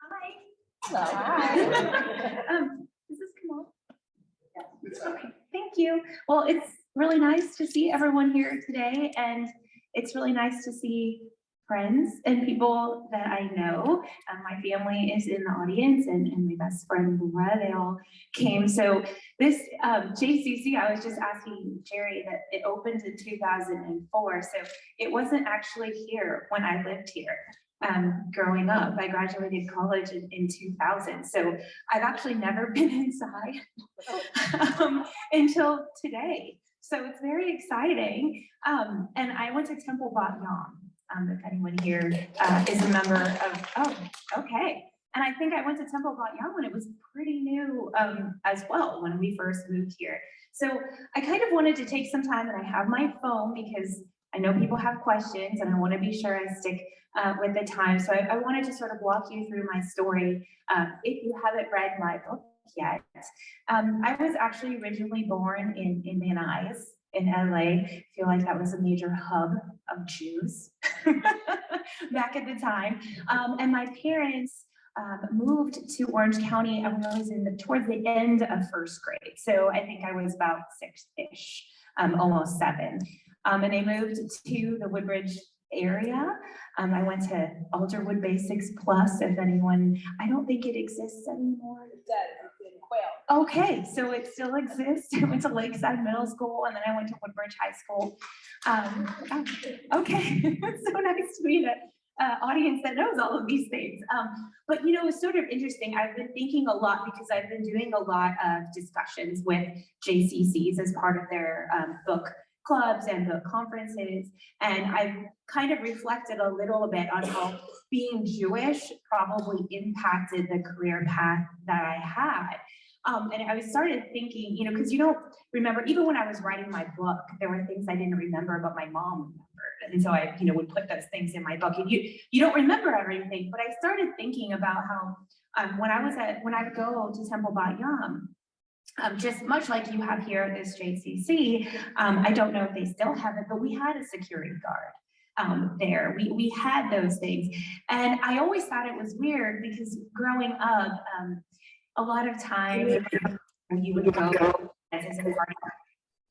Hi. Hello. Hi. Does this come on? Yeah. Okay, thank you. Well, it's really nice to see everyone here today, and it's really nice to see friends and people that I know. My family is in the audience, and my best friend Laura, they all came. So this JCC, I was just asking Jerry that it opened in 2004, so it wasn't actually here when I lived here. Growing up, I graduated college in 2000, so I've actually never been inside until today. So it's very exciting. And I went to Temple Bat Yam, if anyone here is a member of, oh, okay. And I think I went to Temple Bat Yam when it was pretty new as well, when we first moved here. So I kind of wanted to take some time, and I have my phone because I know people have questions and I want to be sure I stick with the time. So I wanted to sort of walk you through my story. If you haven't read my book yet, I was actually originally born in Van Nuys in LA. I feel like that was a major hub of Jews back at the time. And my parents moved to Orange County. I was towards the end of first grade. So I think I was about 6-ish, almost 7. And they moved to the Woodbridge area. I went to Alderwood Basics Plus, if anyone, I don't think it exists anymore. It does, it's in Quail. Okay, so it still exists. I went to Lakeside Middle School, and then I went to Woodbridge High School. Okay, it's so nice to be in an audience that knows all of these things. But you know, it's sort of interesting. I've been thinking a lot because I've been doing a lot of discussions with JCCs as part of their book clubs and book conferences. And I've kind of reflected a little bit on how being Jewish probably impacted the career path that I had. And I started thinking, you know, because you don't remember, even when I was writing my book, there were things I didn't remember, but my mom remembered. And so I, you know, would put those things in my book, and you don't remember everything. But I started thinking about how when I would go to Temple Bat Yam, just much like you have here at this JCC, I don't know if they still have it, but we had a security guard there. We had those things. And I always thought it was weird because growing up, a lot of times you would go as a party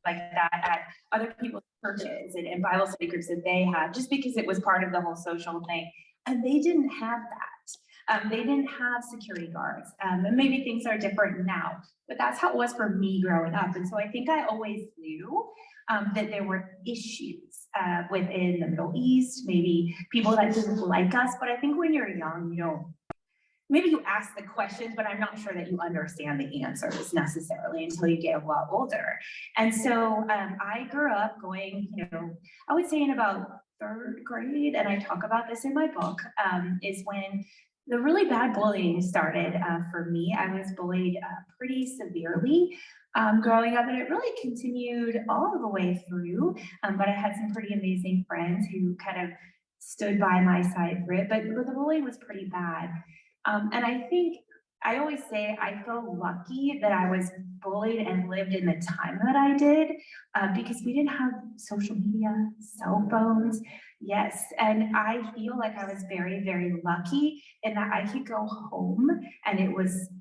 like that at other people's churches and Bible study groups that they had, just because it was part of the whole social thing. And they didn't have that. They didn't have security guards. And maybe things are different now, but that's how it was for me growing up. And so I think I always knew that there were issues within the Middle East, maybe people that didn't like us. But I think when you're young, you know, maybe you ask the questions, but I'm not sure that you understand the answers necessarily until you get a lot older. And so I grew up going, you know, I would say in about 3rd grade, and I talk about this in my book, is when the really bad bullying started for me. I was bullied pretty severely growing up, and it really continued all the way through. But I had some pretty amazing friends who kind of stood by my side through it, but the bullying was pretty bad. And I think I always say I feel lucky that I was bullied and lived in the time that I did, because we didn't have social media, cell phones. Yes, and I feel like I was very, very lucky in that I could go home and it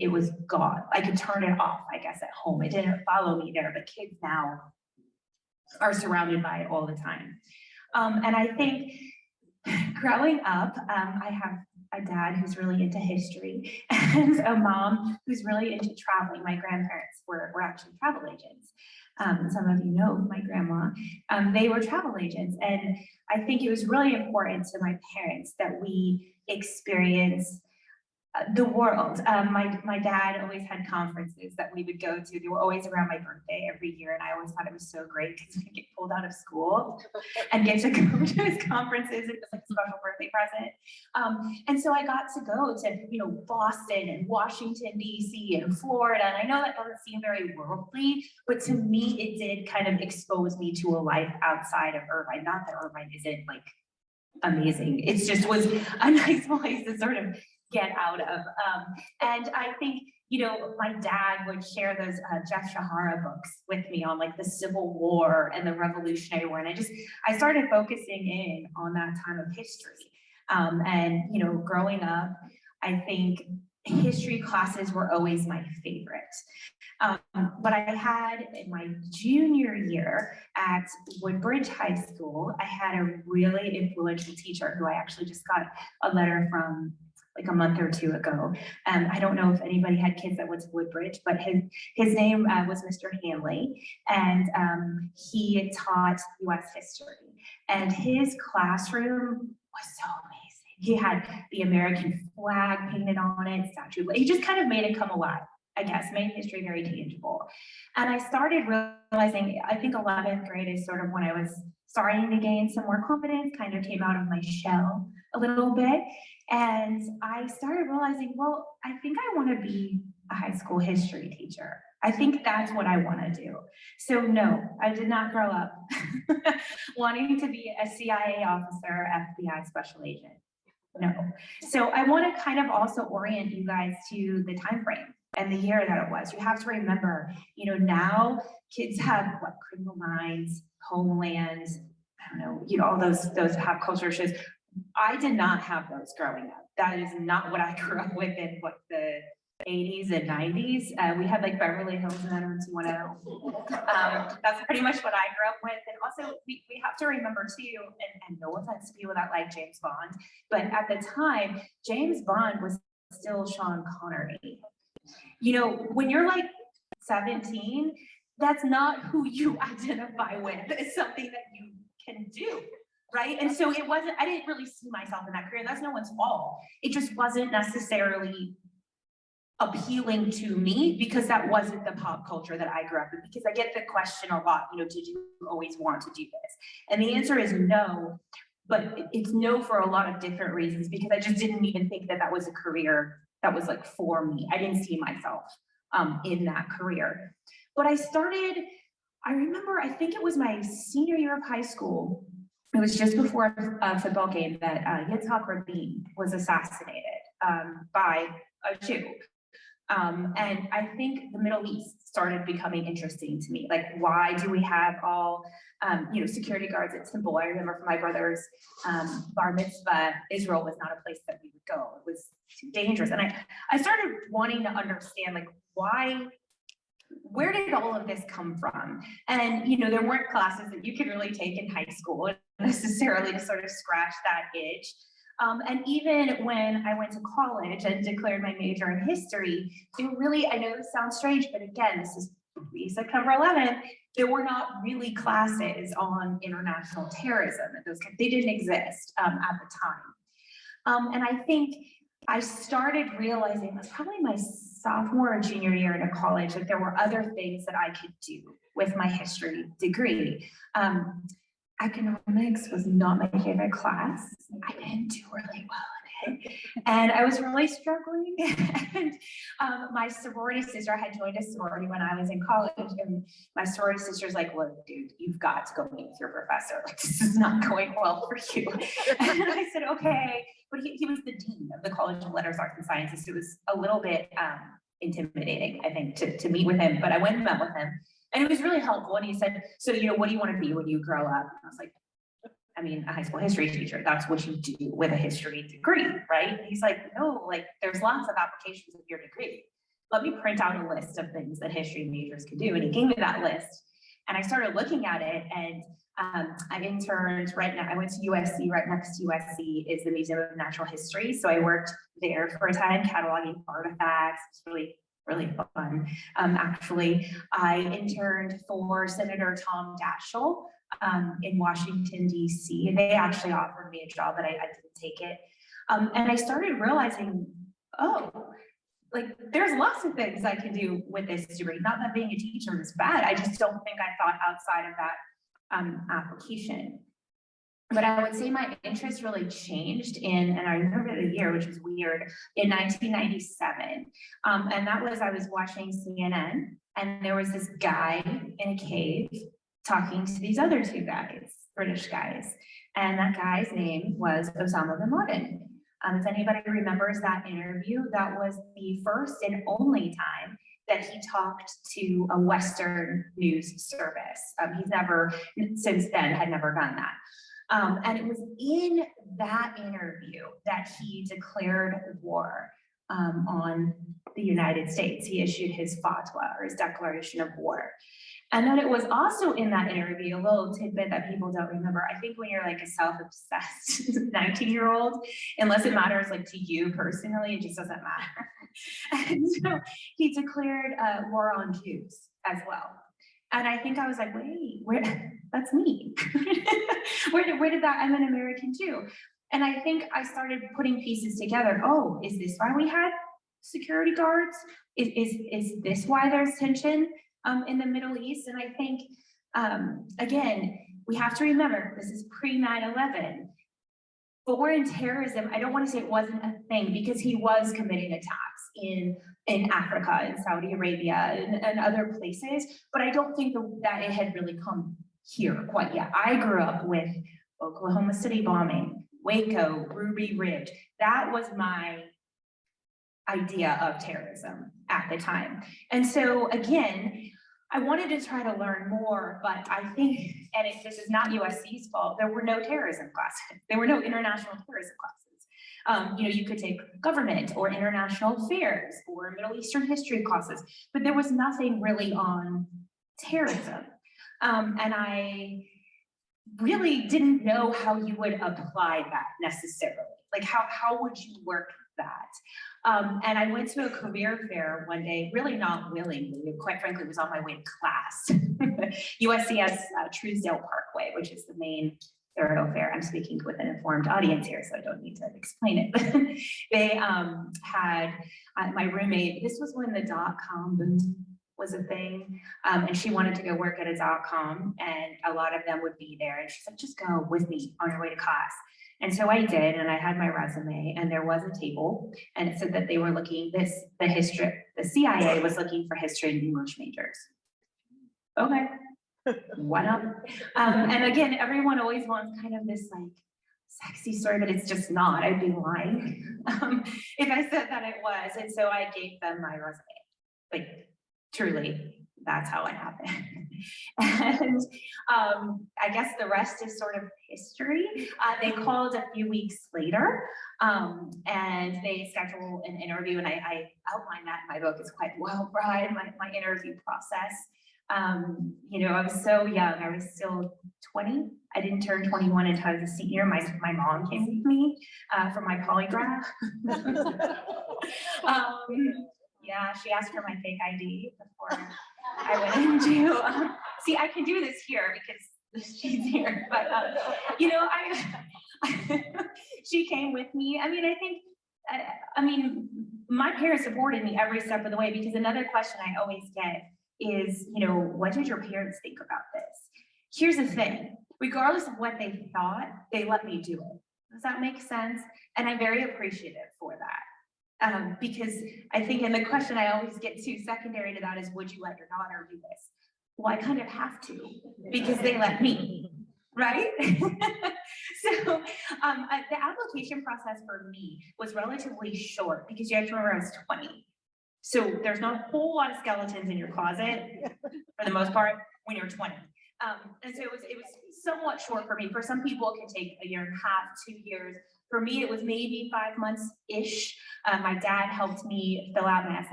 was gone. I could turn it off, I guess, at home. It didn't follow me there, but kids now are surrounded by it all the time. And I think growing up, I have a dad who's really into history and a mom who's really into traveling. My grandparents were actually travel agents. Some of you know my grandma. They were travel agents, and I think it was really important to my parents that we experience the world. My dad always had conferences that we would go to. They were always around my birthday every year, and I always thought it was so great because we could get pulled out of school and get to go to his conferences. It was like a special birthday present. And so I got to go to, you know, Boston and Washington, D.C. and Florida. And I know that doesn't seem very worldly, but to me, it did kind of expose me to a life outside of Irvine. Not that Irvine isn't like amazing. It just was a nice place to sort of get out of. And I think, you know, my dad would share those Jeff Shahara books with me on like the Civil War and the Revolutionary War. And I started focusing in on that time of history. And, you know, growing up, I think history classes were always my favorite. But I had in my junior year at Woodbridge High School, I had a really influential teacher who I actually just got a letter from like a month or two ago. I don't know if anybody had kids that went to Woodbridge, but his name was Mr. Hanley, and he taught US history. And his classroom was so amazing. He had the American flag painted on it, statue. He just kind of made it come alive, I guess, made history very tangible. And I started realizing, I think 11th grade is sort of when I was starting to gain some more confidence, kind of came out of my shell a little bit. And I started realizing, well, I think I want to be a high school history teacher. I think that's what I want to do. So no, I did not grow up wanting to be a CIA officer, FBI special agent. No. So I want to kind of also orient you guys to the time frame and the year that it was. You have to remember, you know, now kids have what, Criminal Minds, Homeland, I don't know, all those pop culture shows. I did not have those growing up. That is not what I grew up with in what the 80s and 90s. We had like Beverly Hills and 90210. That's pretty much what I grew up with. And also we have to remember too, and no offense to people that like James Bond, but at the time, James Bond was still Sean Connery. You know, when you're like 17, that's not who you identify with. It's something that you can do. Right. And so it wasn't, I didn't really see myself in that career. That's no one's fault. It just wasn't necessarily appealing to me because that wasn't the pop culture that I grew up in. Because I get the question a lot, you know, did you always want to do this? And the answer is no, but it's no for a lot of different reasons, because I just didn't even think that that was a career that was like for me. I didn't see myself in that career. But I remember, I think it was my senior year of high school. It was just before a football game that Yitzhak Rabin was assassinated by a Jew. And I think the Middle East started becoming interesting to me. Like, why do we have all, security guards at Temple? I remember for my brother's bar mitzvah, Israel was not a place that we would go. It was too dangerous. And I started wanting to understand, like, where did all of this come from? And, there weren't classes that you could really take in high school necessarily to sort of scratch that itch. And even when I went to college and declared my major in history, I know this sounds strange, but again, this is September 11th, there were not really classes on international terrorism. They didn't exist at the time. And I think I started realizing, it was probably my sophomore or junior year in college, that there were other things that I could do with my history degree. Economics was not my favorite class. I didn't do really well in it. And I was really struggling. And my sorority sister, I had joined a sorority when I was in college, and my sorority sister's like, look, dude, you've got to go meet with your professor. Like, this is not going well for you. And I said, okay. But he was the dean of the College of Letters, Arts, and Sciences. So it was a little bit intimidating, I think, to meet with him. But I went and met with him. And it was really helpful. And he said, so, what do you want to be when you grow up? And I was like, a high school history teacher. That's what you do with a history degree, right? And he's like, no, like, there's lots of applications of your degree. Let me print out a list of things that history majors could do. And he gave me that list. And I started looking at it, and I interned right now. I went to USC. Right next to USC is the Museum of Natural History. So I worked there for a time, cataloging artifacts. It's really fun. Actually, I interned for Senator Tom Daschle in Washington, D.C. They actually offered me a job, but I didn't take it. And I started realizing, like, there's lots of things I can do with this degree. Not that being a teacher is bad. I just don't think I thought outside of that application. But I would say my interest really changed and I remember the year, which was weird, in 1997. And that was, I was watching CNN, and there was this guy in a cave talking to these other two guys, British guys. And that guy's name was Osama bin Laden. If anybody remembers that interview, that was the first and only time that he talked to a Western news service. He's never, since then, had never done that. And it was in that interview that he declared war on the United States. He issued his fatwa, or his declaration of war. And then it was also in that interview, a little tidbit that people don't remember. I think when you're like a self-obsessed 19-year-old, unless it matters like to you personally, it just doesn't matter. And so he declared war on Jews as well. And I think I was like, wait, that's me. where did that, I'm an American Jew. And I think I started putting pieces together. Oh, is this why we had security guards? Is this why there's tension in the Middle East? And I think, again, we have to remember, this is pre 9/11. Foreign terrorism, I don't want to say it wasn't a thing, because he was committing attacks in Africa, in Saudi Arabia, and other places, but I don't think that it had really come here quite yet. I grew up with Oklahoma City bombing, Waco, Ruby Ridge. That was my idea of terrorism at the time. And so again, I wanted to try to learn more, but I think, and this is not USC's fault, there were no terrorism classes. There were no international terrorism classes. You could take government or international affairs or Middle Eastern history classes, but there was nothing really on terrorism. And I really didn't know how you would apply that necessarily. Like how would you work that? And I went to a career fair one day, really not willingly, quite frankly, it was on my way to class. USC has Truesdale Parkway, which is the main thoroughfare fair. I'm speaking with an informed audience here, so I don't need to explain it. They had my roommate, this was when the .com boom was a thing, and she wanted to go work at a .com, and a lot of them would be there, and she's like, just go with me on your way to class. And so I did, and I had my resume, and there was a table, and it said that they were looking, the CIA was looking for history and English majors. Okay, why not? And again, everyone always wants kind of this like sexy story, but it's just not. I'd be lying if I said that it was. And so I gave them my resume. Like, truly, that's how it happened. And I guess the rest is sort of history. They called a few weeks later, and they scheduled an interview, and I outline that in my book. It's quite well, Brian, my interview process. I was so young. I was still 20. I didn't turn 21 until I was a senior. My mom came with me for my polygraph. Yeah, she asked for my fake ID before I went into, see, I can do this here because she's here, but, she came with me. I mean, my parents supported me every step of the way, because another question I always get is, what did your parents think about this? Here's the thing, regardless of what they thought, they let me do it. Does that make sense? And I'm very appreciative for that. Because I think, and the question I always get to secondary to that is, would you let your daughter do this? Well, I kind of have to, because they let me, right? So the application process for me was relatively short, because you have to remember I was 20. So there's not a whole lot of skeletons in your closet, for the most part, when you're 20. And so it was somewhat short for me. For some people, it can take 1.5 years, 2 years. For me, it was maybe 5 months-ish. My dad helped me fill out my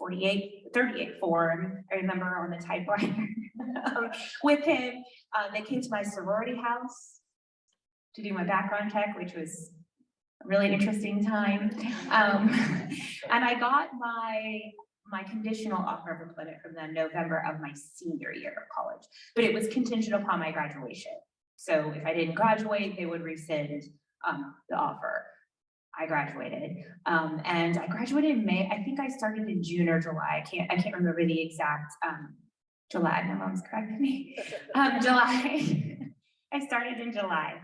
SF-38 form, I remember, on the typewriter with him. They came to my sorority house to do my background check, which was a really interesting time. And I got my conditional offer of employment from them November of my senior year of college, but it was contingent upon my graduation. So if I didn't graduate, they would rescind the offer. I graduated, and I graduated in May. I think I started in June or July. I can't remember the exact July. My mom's correcting me. July. I started in July.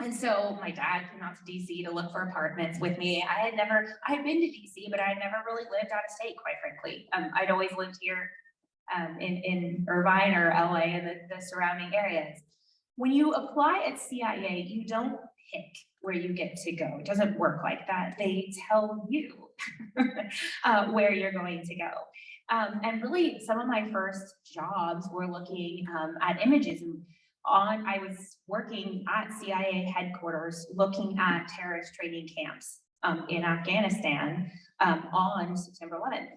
And so my dad came out to DC to look for apartments with me. I had been to DC, but I had never really lived out of state, quite frankly. I'd always lived here in Irvine or LA and the surrounding areas. When you apply at CIA, you don't pick where you get to go. It doesn't work like that. They tell you where you're going to go. And really, some of my first jobs were looking at images. And I was working at CIA headquarters, looking at terrorist training camps in Afghanistan on September 11th.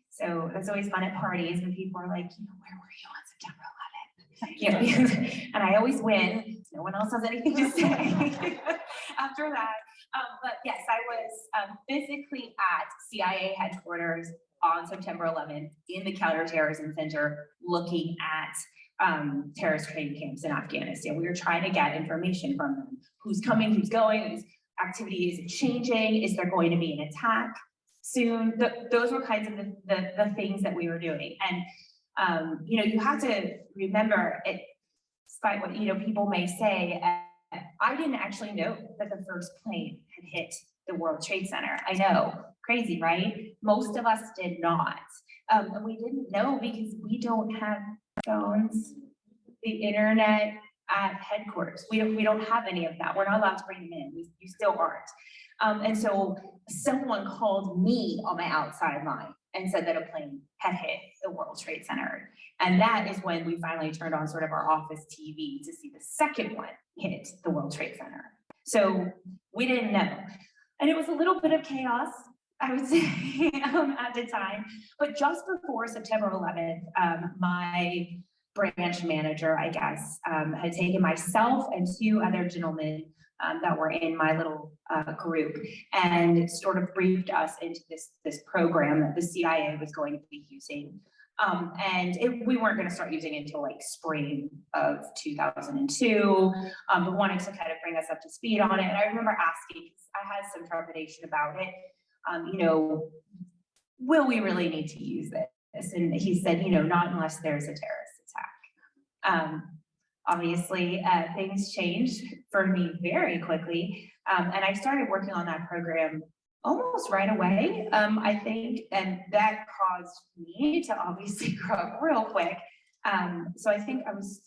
So it's always fun at parties when people are like, where were you on September 11th? And I always win. No one else has anything to say after that. But yes, I was physically at CIA headquarters on September 11th in the Counterterrorism Center looking at terrorist training camps in Afghanistan. We were trying to get information from them. Who's coming, who's going, whose activity is changing, is there going to be an attack soon? Those were kinds of the things that we were doing. And you have to remember, it, despite what people may say, I didn't actually know that the first plane had hit the World Trade Center. I know, crazy, right? Most of us did not. And we didn't know because we don't have phones, the internet at headquarters. We don't have any of that. We're not allowed to bring them in. You still aren't. And so someone called me on my outside line and said that a plane had hit the World Trade Center. And that is when we finally turned on sort of our office TV to see the second one hit the World Trade Center. So we didn't know. And it was a little bit of chaos, I would say, at the time. But just before September 11th, my branch manager, I guess, had taken myself and two other gentlemen that were in my little group and sort of briefed us into this program that the CIA was going to be using. We weren't going to start using it until like spring of 2002, but wanted to kind of bring us up to speed on it. And I remember asking, because I had some trepidation about it, will we really need to use this? And he said, not unless there's a terrorist attack. Obviously, things changed for me very quickly. And I started working on that program almost right away, I think, and that caused me to obviously grow up real quick. So I think I was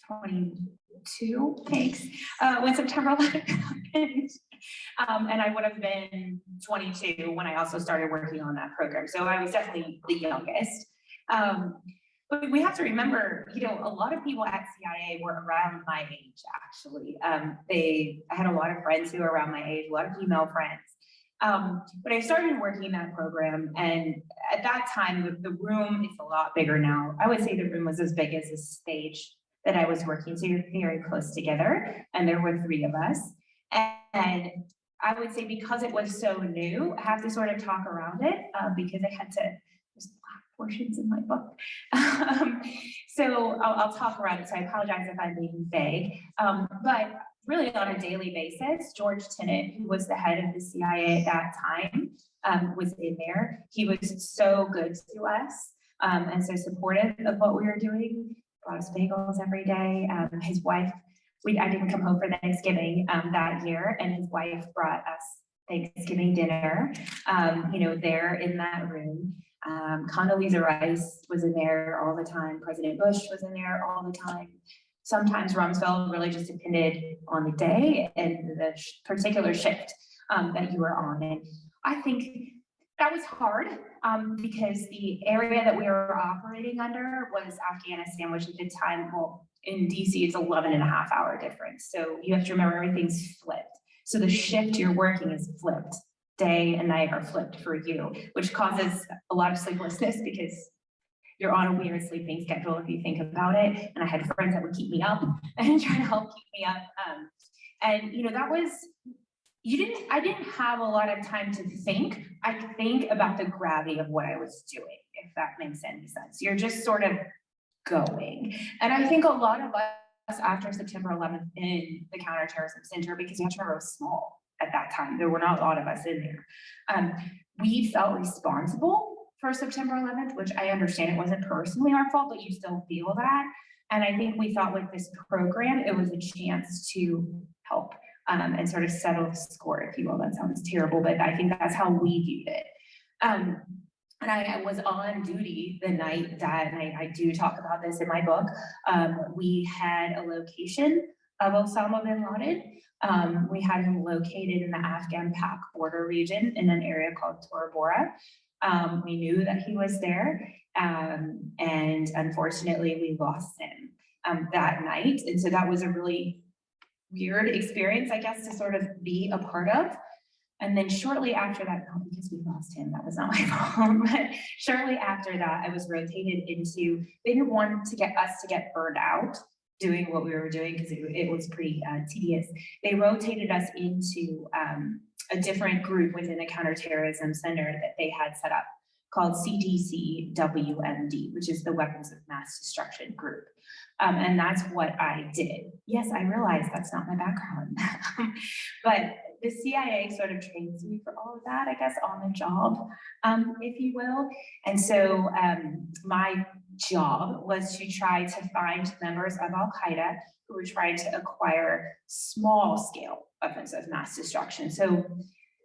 22, thanks, when September 11th happened. And I would have been 22 when I also started working on that program. So I was definitely the youngest. But we have to remember, a lot of people at CIA were around my age, actually. I had a lot of friends who were around my age, a lot of female friends. But I started working that program, and at that time, the room is a lot bigger now. I would say the room was as big as the stage that I was working, so you're very close together, and there were 3 of us. And I would say because it was so new, I have to sort of talk around it because I had to, there's black portions in my book. So I'll talk around it, so I apologize if I'm being vague. But really on a daily basis, George Tenet, who was the head of the CIA at that time, was in there. He was so good to us and so supportive of what we were doing. Brought us bagels every day. His wife, I didn't come home for Thanksgiving that year, and his wife brought us Thanksgiving dinner, there in that room. Condoleezza Rice was in there all the time. President Bush was in there all the time. Sometimes Rumsfeld, really just depended on the day and the particular shift that you were on. And I think that was hard because the area that we were operating under was Afghanistan, which at the time, well, in DC, it's 11.5-hour difference. So you have to remember everything's flipped. So the shift you're working is flipped. Day and night are flipped for you, which causes a lot of sleeplessness because you're on a weird sleeping schedule if you think about it. And I had friends that would keep me up and try to help keep me up. That was, I didn't have a lot of time to think. I could think about the gravity of what I was doing, if that makes any sense. You're just sort of going. And I think a lot of us after September 11th in the Counterterrorism Center, because you have to remember it was small at that time, there were not a lot of us in there. We felt responsible for September 11th, which I understand it wasn't personally our fault, but you still feel that. And I think we thought with this program, it was a chance to help and sort of settle the score, if you will. That sounds terrible, but I think that's how we viewed it. And I was on duty the night that, and I do talk about this in my book, we had a location of Osama bin Laden. We had him located in the Afghan-Pak border region in an area called Tora Bora. We knew that he was there, and unfortunately we lost him. that night. And so that was a really weird experience, I guess, to sort of be a part of. And then shortly after that, because we lost him, that was not my fault, but shortly after that, I was rotated into, they didn't want to get us to get burned out doing what we were doing because it was pretty tedious. They rotated us into a different group within a counterterrorism center that they had set up called CDC-WMD, which is the Weapons of Mass Destruction group. And that's what I did. Yes, I realize that's not my background, but the CIA sort of trains me for all of that, I guess, on the job, if you will. And so my job was to try to find members of Al-Qaeda who were trying to acquire small-scale weapons of mass destruction. So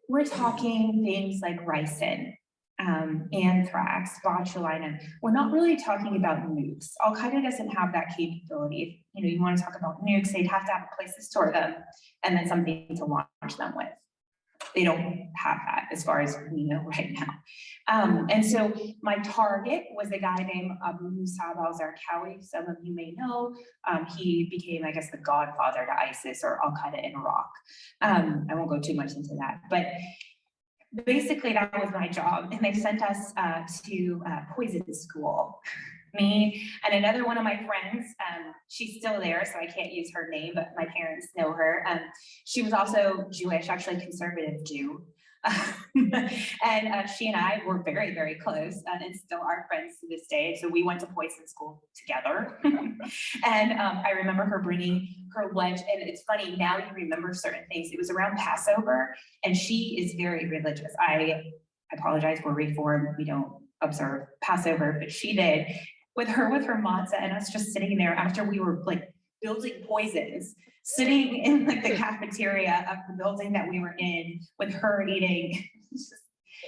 we're talking things like ricin, anthrax, botulinum. We're not really talking about nukes. Al-Qaeda doesn't have that capability. If you want to talk about nukes, they'd have to have a place to store them and then something to launch them with. They don't have that as far as we know right now. And so my target was a guy named Abu Musab al-Zarqawi. Some of you may know. He became, I guess, the godfather to ISIS or Al-Qaeda in Iraq. I won't go too much into that, but basically that was my job. And they sent us to poison school. Me and another one of my friends, she's still there, so I can't use her name, but my parents know her. She was also Jewish, actually conservative Jew. And she and I were very, very close and still are friends to this day. So we went to poison school together. And I remember her bringing her lunch, and it's funny, now you remember certain things. It was around Passover, and she is very religious. I apologize, we're Reformed, we don't observe Passover, but she did. With her matzah and us just sitting there after we were like building poisons, sitting in like the cafeteria of the building that we were in with her eating.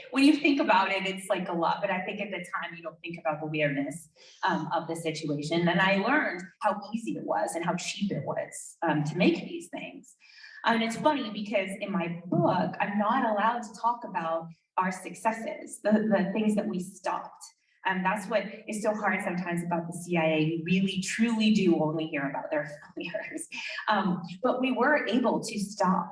When you think about it, it's like a lot, but I think at the time you don't think about the weirdness of the situation. And I learned how easy it was and how cheap it was to make these things. And it's funny because in my book, I'm not allowed to talk about our successes, the things that we stopped. That's what is so hard sometimes about the CIA. We really, truly do only hear about their failures. But we were able to stop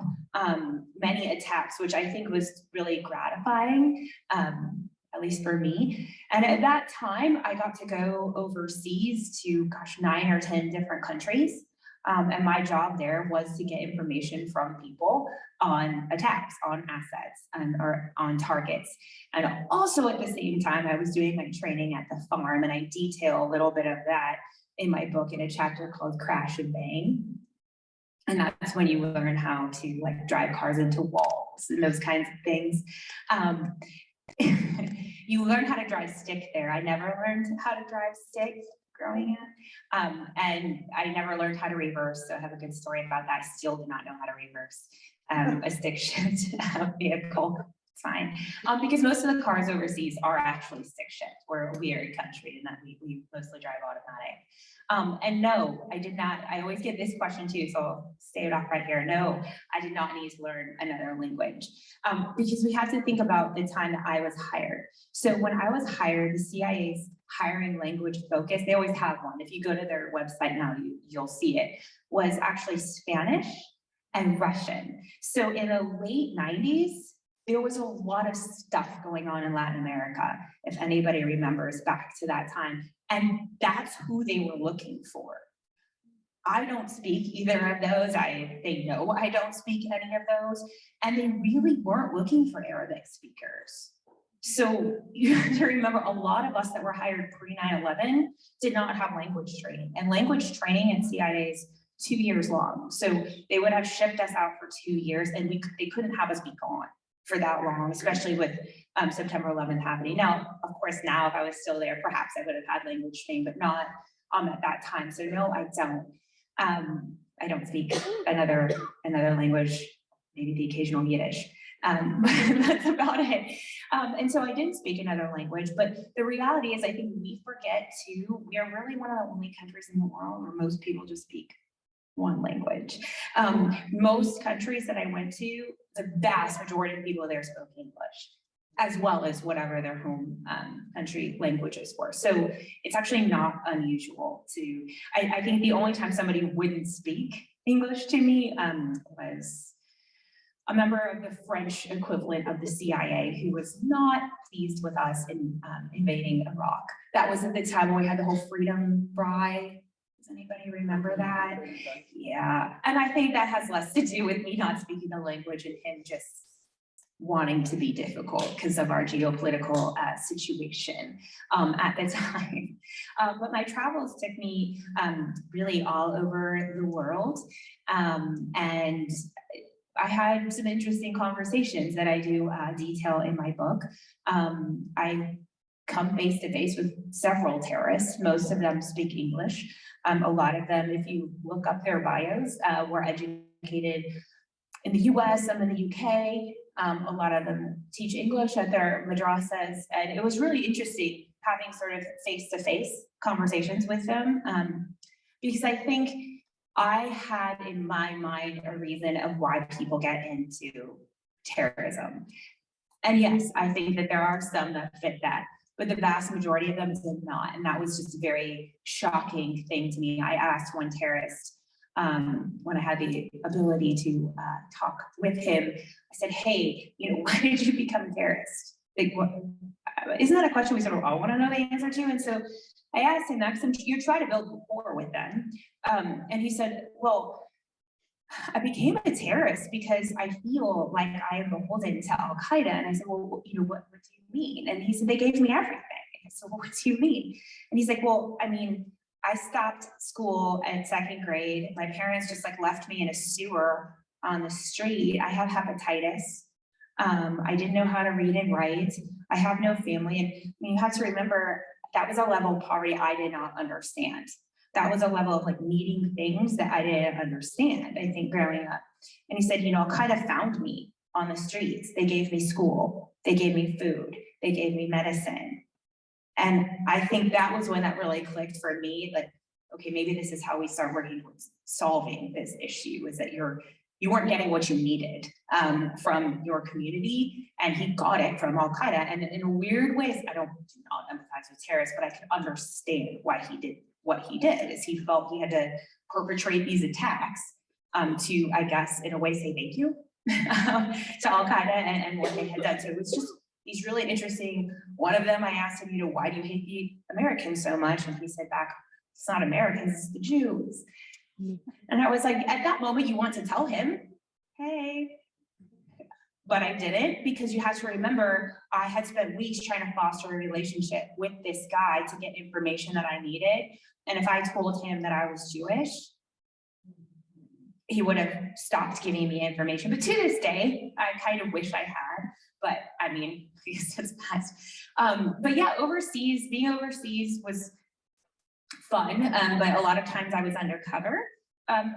many attacks, which I think was really gratifying, at least for me. And at that time, I got to go overseas to, 9 or 10 different countries. And my job there was to get information from people on attacks, on assets, or on targets. And also at the same time, I was doing my training at the farm, and I detail a little bit of that in my book in a chapter called Crash and Bang. And that's when you learn how to like drive cars into walls and those kinds of things. You learn how to drive stick there. I never learned how to drive stick growing up. And I never learned how to reverse. So I have a good story about that. I still do not know how to reverse a stick shift vehicle. It's fine. Because most of the cars overseas are actually stick shift. We're a weird country in that we mostly drive automatic. And no, I did not. I always get this question too, so I'll stay it off right here. No, I did not need to learn another language because we have to think about the time that I was hired. So when I was hired, the CIA's hiring language focus, they always have one. If you go to their website now, you'll see it, was actually Spanish and Russian. So in the late 90s, there was a lot of stuff going on in Latin America, if anybody remembers back to that time. And that's who they were looking for. I don't speak either of those. They know I don't speak any of those. And they really weren't looking for Arabic speakers. So you have to remember, a lot of us that were hired pre-9/11 did not have language training. And language training in CIA is 2 years long. So they would have shipped us out for 2 years, and they couldn't have us be gone for that long, especially with September 11th happening. Now, of course, now if I was still there, perhaps I would have had language training, but not at that time. So no, I don't. I don't speak another language, maybe the occasional Yiddish. But that's about it. And so I didn't speak another language, but the reality is I think we forget too, we are really one of the only countries in the world where most people just speak one language. Most countries that I went to, the vast majority of people there spoke English. as well as whatever their home country languages were. So it's actually not unusual to, I think the only time somebody wouldn't speak English to me was a member of the French equivalent of the CIA who was not pleased with us in invading Iraq. That was at the time when we had the whole freedom fry. Does anybody remember that? Yeah, and I think that has less to do with me not speaking the language and him just wanting to be difficult because of our geopolitical situation at the time. But my travels took me really all over the world. And I had some interesting conversations that I do detail in my book. I come face to face with several terrorists. Most of them speak English. A lot of them, if you look up their bios, were educated in the US, some in the UK. A lot of them teach English at their madrasas. And it was really interesting having sort of face-to-face conversations with them. Because I think I had in my mind a reason of why people get into terrorism. And yes, I think that there are some that fit that, but the vast majority of them did not. And that was just a very shocking thing to me. I asked one terrorist, when I had the ability to talk with him, I said, hey, why did you become a terrorist? Like, what, isn't that a question we sort of all want to know the answer to? And so I asked him that because you try to build rapport with them. And he said, well, I became a terrorist because I feel like I am beholden to Al Qaeda. And I said, well, what do you mean? And he said, they gave me everything. And I said, well, what do you mean? And he's like, well, I mean, I stopped school at second grade. My parents just like left me in a sewer on the street. I have hepatitis. I didn't know how to read and write. I have no family. And I mean, you have to remember that was a level of poverty I did not understand. That was a level of like needing things that I didn't understand, I think, growing up. And he said, Al Qaeda found me on the streets. They gave me school. They gave me food. They gave me medicine. And I think that was when that really clicked for me, like, okay, maybe this is how we start working towards solving this issue, is that you weren't getting what you needed from your community, and he got it from Al Qaeda. And in a weird ways, I do not empathize with terrorists, but I can understand why he did what he did, is he felt he had to perpetrate these attacks to, I guess, in a way, say thank you to Al Qaeda and what they had done. So it was just these really interesting. One of them, I asked him, why do you hate the Americans so much? And he said back, it's not Americans, it's the Jews. And I was like, at that moment, you want to tell him, hey, but I didn't, because you have to remember, I had spent weeks trying to foster a relationship with this guy to get information that I needed. And if I told him that I was Jewish, he would have stopped giving me information. But to this day, I kind of wish I had, but I mean, it's past. But yeah, being overseas was fun, but a lot of times I was undercover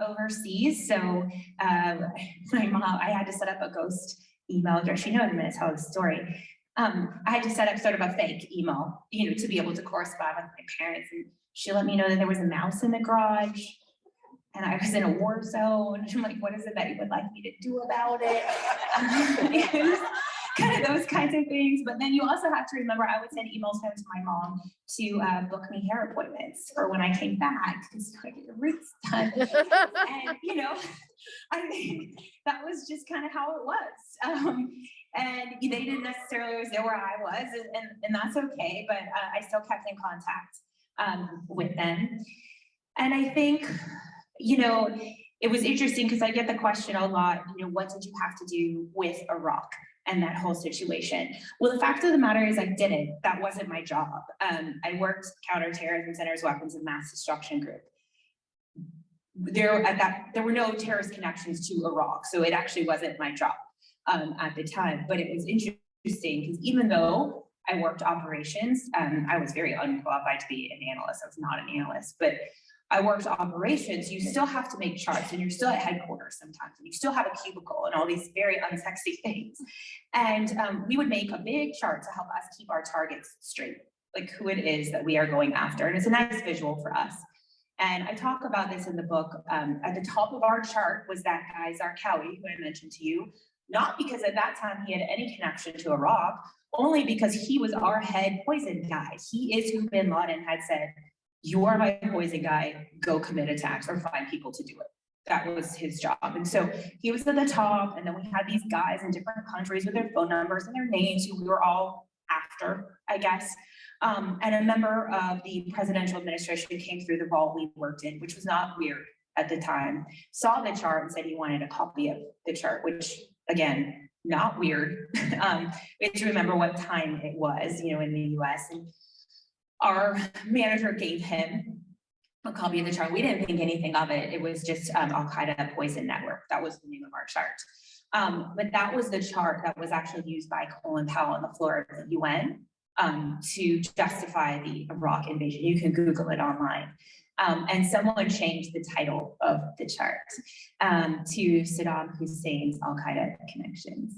overseas. So my mom, I had to set up a ghost email address. I'm going to tell the story. I had to set up sort of a fake email, to be able to correspond with my parents. And she let me know that there was a mouse in the garage and I was in a war zone. I'm like, what is it that you would like me to do about it? Kind of those kinds of things. But then you also have to remember, I would send emails home to my mom to book me hair appointments for when I came back, because I get the roots done. And I think that was just kind of how it was. And they didn't necessarily always know where I was, and that's okay, but I still kept in contact with them. And I think, it was interesting because I get the question a lot, what did you have to do with Iraq and that whole situation? Well, the fact of the matter is I didn't. That wasn't my job. I worked counterterrorism centers, weapons of mass destruction group. There were no terrorist connections to Iraq, so it actually wasn't my job at the time. But it was interesting because even though I worked operations, I was very unqualified to be an analyst. I was not an analyst, but I worked operations. You still have to make charts, and you're still at headquarters sometimes, and you still have a cubicle and all these very unsexy things. And we would make a big chart to help us keep our targets straight, like who it is that we are going after. And it's a nice visual for us. And I talk about this in the book. At the top of our chart was that guy, Zarqawi, who I mentioned to you, not because at that time he had any connection to Iraq, only because he was our head poison guy. He is who bin Laden had said, you are my poison guy, go commit attacks or find people to do it. That was his job. And so he was at the top, and then we had these guys in different countries with their phone numbers and their names who we were all after, I guess. And a member of the presidential administration came through the vault we worked in, which was not weird at the time, saw the chart and said he wanted a copy of the chart, which again, not weird. We have to remember what time it was, you know, in the US. And our manager gave him a copy of the chart. We didn't think anything of it. It was just Al-Qaeda Poison Network. That was the name of our chart. But that was the chart that was actually used by Colin Powell on the floor of the UN to justify the Iraq invasion. You can Google it online. And someone changed the title of the chart to Saddam Hussein's Al-Qaeda connections.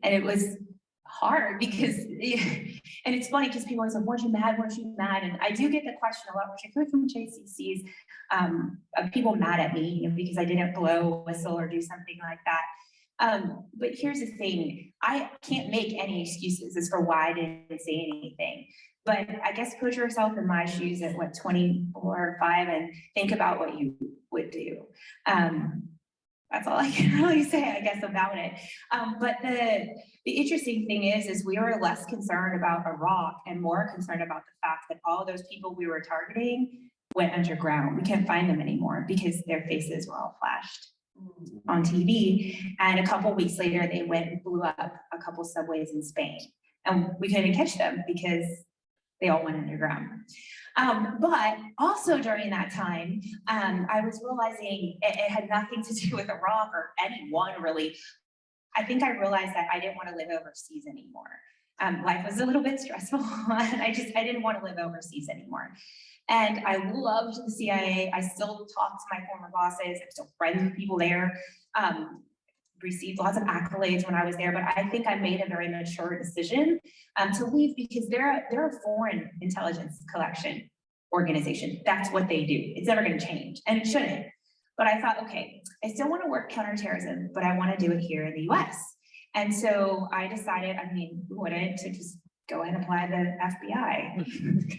And it was hard because, and it's funny because people are like, weren't you mad? Weren't you mad? And I do get the question a lot, particularly from JCCs, of people mad at me, you know, because I didn't blow a whistle or do something like that. But here's the thing, I can't make any excuses as for why I didn't say anything. But I guess put yourself in my shoes at what, 24 or 5 and think about what you would do. That's all I can really say, I guess, about it. But the interesting thing is we were less concerned about Iraq and more concerned about the fact that all of those people we were targeting went underground. We can't find them anymore because their faces were all flashed on TV. And a couple weeks later, they went and blew up a couple subways in Spain. And we couldn't catch them because they all went underground. But also during that time, I was realizing it had nothing to do with Iraq or anyone really. I think I realized that I didn't want to live overseas anymore. Life was a little bit stressful and I didn't want to live overseas anymore. And I loved the CIA. I still talk to my former bosses. I'm still friends with people there. Received lots of accolades when I was there, but I think I made a very mature decision to leave because they're a foreign intelligence collection organization. That's what they do. It's never going to change, and it shouldn't. But I thought, okay, I still want to work counterterrorism, but I want to do it here in the U.S. And so I decided, I mean, who wouldn't, to just go ahead and apply to the FBI.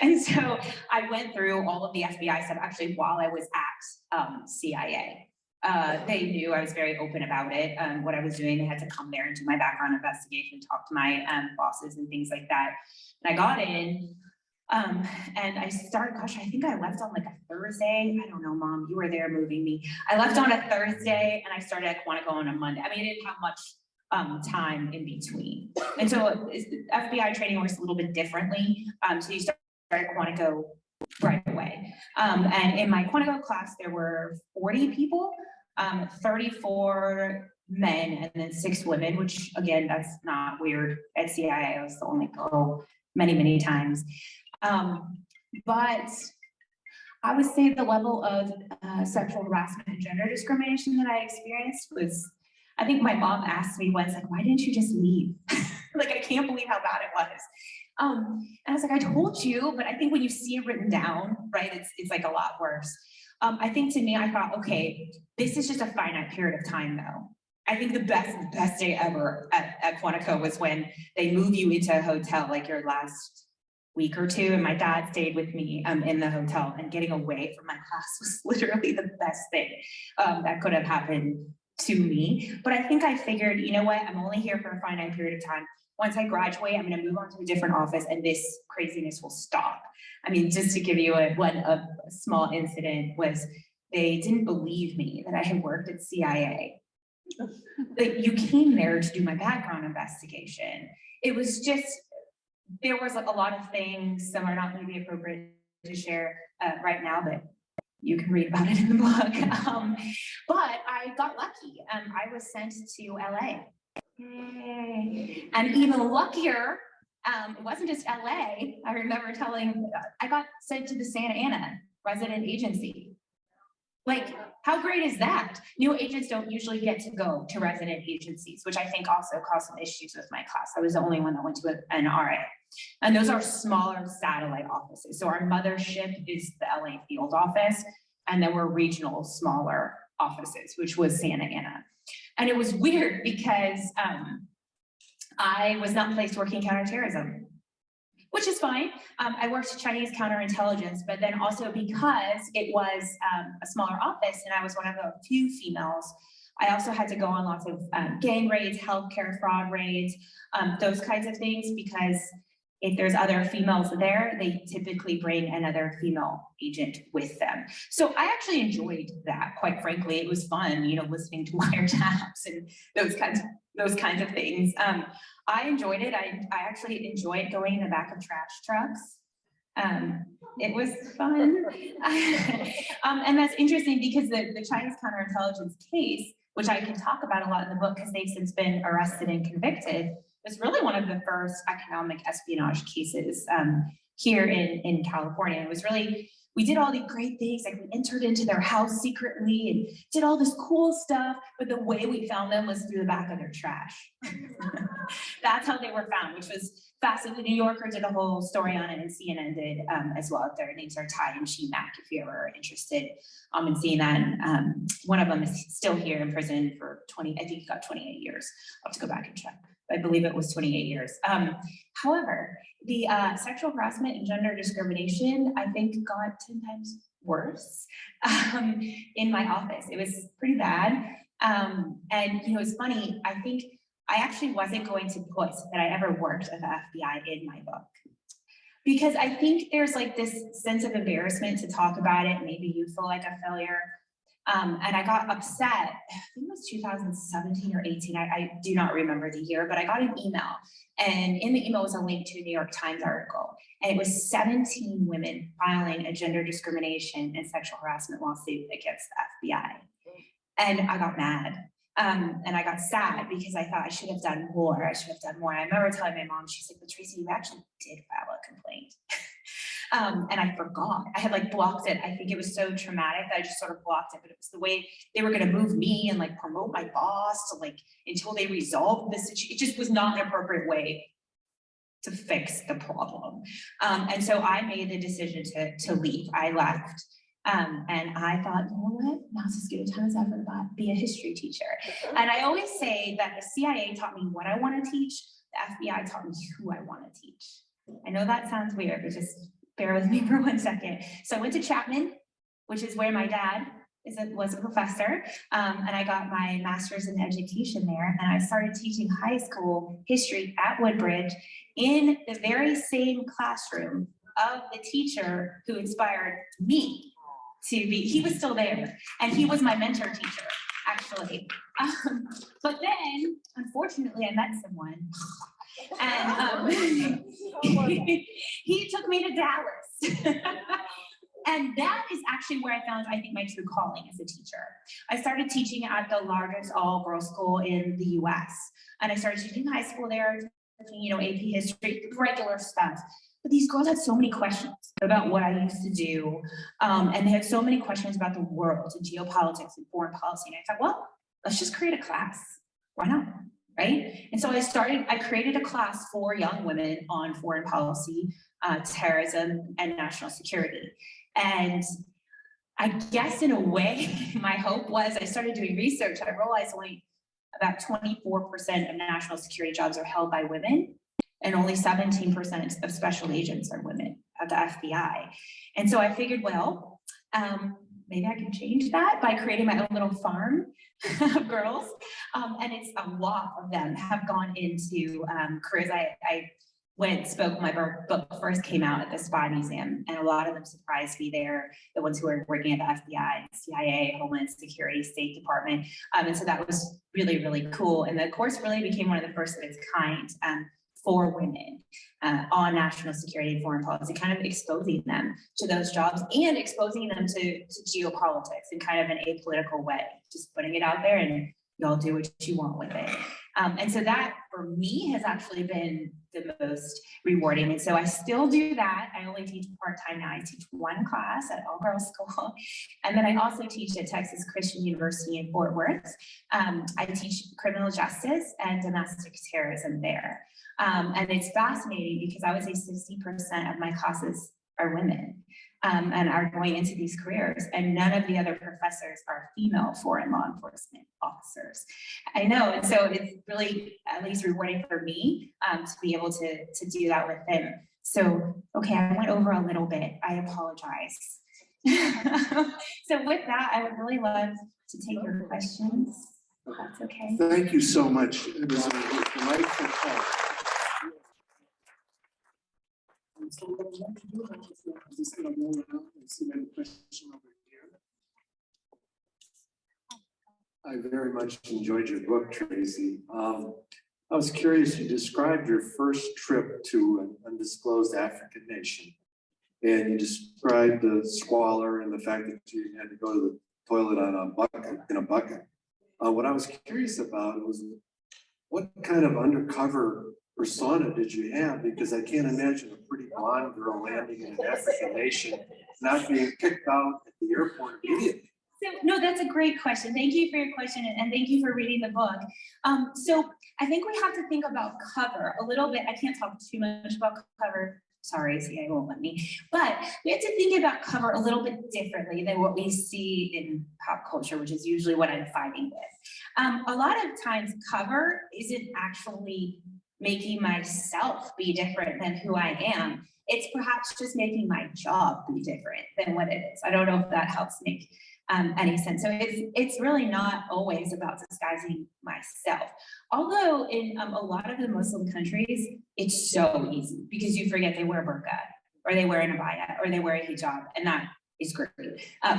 And so I went through all of the FBI stuff actually while I was at CIA. They knew I was very open about it, what I was doing. They had to come there and do my background investigation, talk to my bosses and things like that. And I got in and I started, gosh, I think I left on like a Thursday. I don't know, Mom, you were there moving me. I left on a Thursday and I started at Quantico on a Monday. I mean, I didn't have much time in between. And so FBI training works a little bit differently. So you start at Quantico right away. And in my Quantico class, there were 40 people, 34 men, and then 6 women, which again, that's not weird. At CIA, I was the only girl many, many times. But I would say the level of sexual harassment and gender discrimination that I experienced was, I think my mom asked me once, like, why didn't you just leave? Like, I can't believe how bad it was. And I was like, I told you, but I think when you see it written down, right, it's like a lot worse. I think to me, I thought, okay, this is just a finite period of time though. I think the best day ever at Quantico was when they move you into a hotel, like your last week or two, and my dad stayed with me in the hotel, and getting away from my class was literally the best thing that could have happened to me. But I think I figured, you know what, I'm only here for a finite period of time. Once I graduate, I'm going to move on to a different office and this craziness will stop. I mean, just to give you a small incident was they didn't believe me that I had worked at CIA. Like, you came there to do my background investigation. It was just, there was like a lot of things, some are not going to be appropriate to share right now, but you can read about it in the book. But I got lucky. I was sent to LA. Yay. And even luckier, it wasn't just LA. I remember I got sent to the Santa Ana resident agency. Like, how great is that? New agents don't usually get to go to resident agencies, which I think also caused some issues with my class. I was the only one that went to an RA. And those are smaller satellite offices. So our mothership is the LA field office, and then we're regional smaller offices, which was Santa Ana. And it was weird because I was not placed working counterterrorism, which is fine. I worked Chinese counterintelligence, but then also because it was a smaller office and I was one of the few females, I also had to go on lots of gang raids, healthcare fraud raids, those kinds of things, because if there's other females there, they typically bring another female agent with them. So I actually enjoyed that, quite frankly. It was fun, you know, listening to wiretaps and those kinds of things. I enjoyed it. I actually enjoyed going in the back of trash trucks. It was fun. And that's interesting because the Chinese counterintelligence case, which I can talk about a lot in the book because they've since been arrested and convicted, was really one of the first economic espionage cases here in California. It was really, we did all these great things, like we entered into their house secretly and did all this cool stuff, but the way we found them was through the back of their trash. That's how they were found, which was fascinating. The New Yorker did a whole story on it, and CNN did as well. Their names are Ty and She Mack, if you're ever interested in seeing that. One of them is still here in prison for 20, I think he got 28 years. I'll have to go back and check. I believe it was 28 years. However, the sexual harassment and gender discrimination, I think, got 10 times worse in my office. It was pretty bad. And you know, it's funny, I think I actually wasn't going to put that I ever worked at the FBI in my book, because I think there's like this sense of embarrassment to talk about it. Maybe you feel like a failure. And I got upset, I think it was 2017 or 18, I do not remember the year, but I got an email, and in the email was a link to a New York Times article, and it was 17 women filing a gender discrimination and sexual harassment lawsuit against the FBI. And I got mad, and I got sad because I thought I should have done more, I remember telling my mom, she's like, but Tracy, you actually did file a complaint. And I forgot. I had like blocked it. I think it was so traumatic that I just sort of blocked it, but it was the way they were going to move me and like promote my boss to like until they resolved the situation. It just was not an appropriate way to fix the problem. And so I made the decision to leave. I left. And I thought, you know what? Now's as good a time as ever to be a history teacher. And I always say that the CIA taught me what I want to teach. The FBI taught me who I want to teach. I know that sounds weird, but just bear with me for 1 second. So I went to Chapman, which is where my dad was a professor, and I got my master's in education there, and I started teaching high school history at Woodbridge in the very same classroom of the teacher who inspired me to be, he was still there, and he was my mentor teacher, actually. But then, unfortunately, I met someone, and he took me to Dallas. And that is actually where I found, I think, my true calling as a teacher. I started teaching at the largest all-girls school in the US. And I started teaching high school there, teaching, you know, AP history, regular stuff. But these girls had so many questions about what I used to do. And they had so many questions about the world and geopolitics and foreign policy. And I thought, well, let's just create a class. Why not? Right? And so I created a class for young women on foreign policy, terrorism, and national security. And I guess in a way, my hope was, I started doing research, I realized only about 24% of national security jobs are held by women, and only 17% of special agents are women at the FBI. And so I figured, well, maybe I can change that by creating my own little farm of girls. And it's a lot of them have gone into careers. I spoke when my book first came out at the Spy Museum, and a lot of them surprised me there, the ones who were working at the FBI, CIA, Homeland Security, State Department. And so that was really, really cool. And the course really became one of the first of its kind for women on national security and foreign policy, kind of exposing them to those jobs and exposing them to geopolitics in kind of an apolitical way, just putting it out there and y'all do what you want with it. And so that for me has actually been the most rewarding. And so I still do that. I only teach part-time now. I teach one class at all-girls school. And then I also teach at Texas Christian University in Fort Worth. I teach criminal justice and domestic terrorism there. And it's fascinating because I would say 60% of my classes are women. and are going into these careers, and none of the other professors are female foreign law enforcement officers. I know, and so it's really at least rewarding for me to be able to do that with them. So, okay, I went over a little bit. I apologize. So with that, I would really love to take your questions. If that's okay. Thank you so much. It was a delightful talk. So what I'd like to do now is just gonna go around and see any question over here. I very much enjoyed your book, Tracy. I was curious, you described your first trip to an undisclosed African nation. And you described the squalor and the fact that you had to go to the toilet on a bucket. What I was curious about was what kind of undercover persona did you have? Because I can't imagine a pretty blonde girl landing in an African nation not being kicked out at the airport immediately. So, no, that's a great question. Thank you for your question, and thank you for reading the book. So I think we have to think about cover a little bit. I can't talk too much about cover. Sorry, CA won't let me. But we have to think about cover a little bit differently than what we see in pop culture, which is usually what I'm fighting with. A lot of times cover isn't actually making myself be different than who I am. It's perhaps just making my job be different than what it is. I don't know if that helps make any sense. So it's really not always about disguising myself. Although in a lot of the Muslim countries, it's so easy because you forget they wear burqa or they wear an abaya or they wear a hijab, and that is great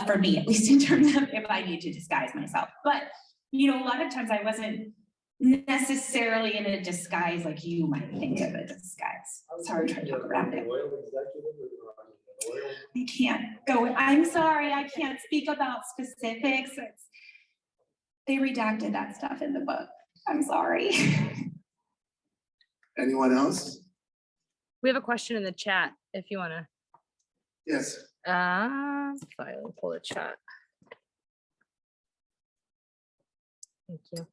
for me, at least in terms of if I need to disguise myself. But you know, a lot of times I wasn't necessarily in a disguise like you might think of a disguise. Sorry, trying to talk around it. I can't go. I'm sorry, I can't speak about specifics. They redacted that stuff in the book. I'm sorry. Anyone else? We have a question in the chat if you want to. Yes. Sorry, let me pull the chat. Thank you.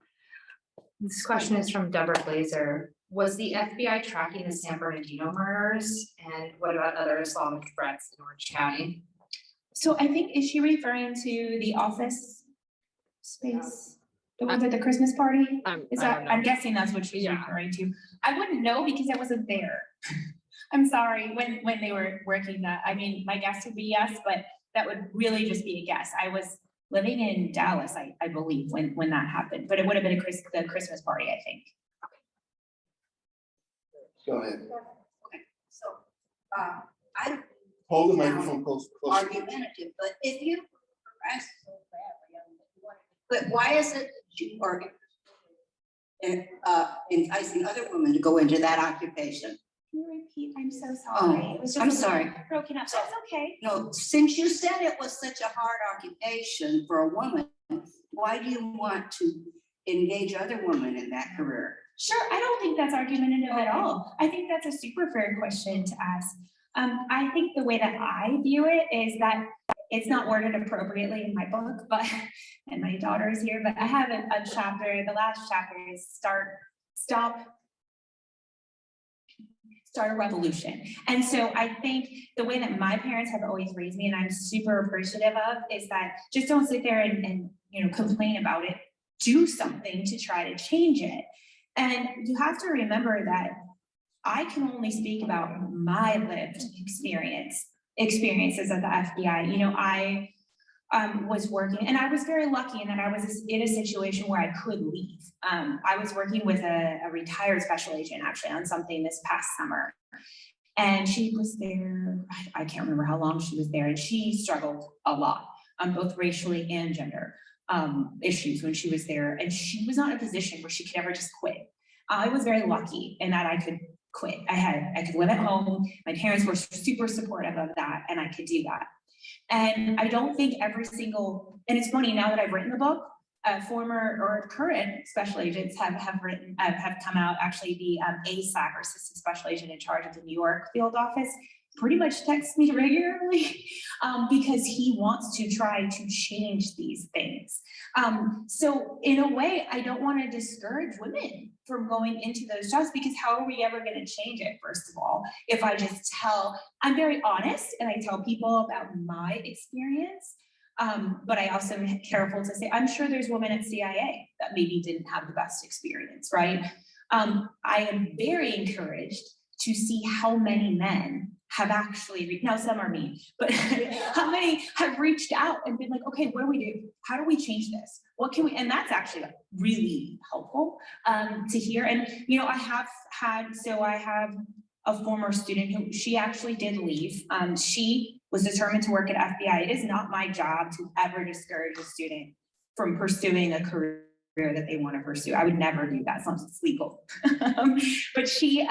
This question is from Deborah Glazer. Was the FBI tracking the San Bernardino murders? And what about other Islamic threats in Orange County? So I think, is she referring to the office space? The ones at the Christmas party? I'm guessing that's what she's referring to. I wouldn't know because I wasn't there. I'm sorry, when they were working that. I mean, my guess would be yes, but that would really just be a guess. I was living in Dallas, I believe, when that happened, but it would have been the Christmas party, I think. Go ahead. Okay, so, I. Hold the microphone close. Argumentative, but if you harass so badly, but why is it that you are enticing other women to go into that occupation? Can you repeat? I'm so sorry. Oh, It was just I'm sorry. broken up. That's okay. No, since you said it was such a hard occupation for a woman, why do you want to engage other women in that career? Sure, I don't think that's argumentative at all. I think that's a super fair question to ask. I think the way that I view it is that it's not worded appropriately in my book, but, and my daughter is here, but I have a chapter, the last chapter is start a revolution. And so I think the way that my parents have always raised me, and I'm super appreciative of, is that just don't sit there and you know, complain about it, do something to try to change it. And you have to remember that I can only speak about my lived experiences at the FBI. You know, I was working, and I was very lucky in that I was in a situation where I could leave. I was working with a retired special agent actually on something this past summer. And she was there, I can't remember how long she was there, and she struggled a lot on both racially and gender issues when she was there. And she was not in a position where she could ever just quit. I was very lucky in that I could quit. I could live at home. My parents were super supportive of that, and I could do that. And I don't think every single, and it's funny now that I've written the book, former or current special agents have come out. Actually, the ASAC, or Assistant Special Agent in charge of the New York field office, pretty much texts me regularly because he wants to try to change these things. So in a way, I don't want to discourage women from going into those jobs, because how are we ever going to change it, first of all, if I just I'm very honest and I tell people about my experience. But I also am careful to say, I'm sure there's women at CIA that maybe didn't have the best experience, right? I am very encouraged to see how many men have actually, now some are me, but how many have reached out and been like, okay, what do we do? How do we change this? What can we, and that's actually really helpful to hear. And, you know, I have a former student who, she actually did leave. She was determined to work at FBI. It is not my job to ever discourage a student from pursuing a career that they want to pursue. I would never do that, it's legal. But she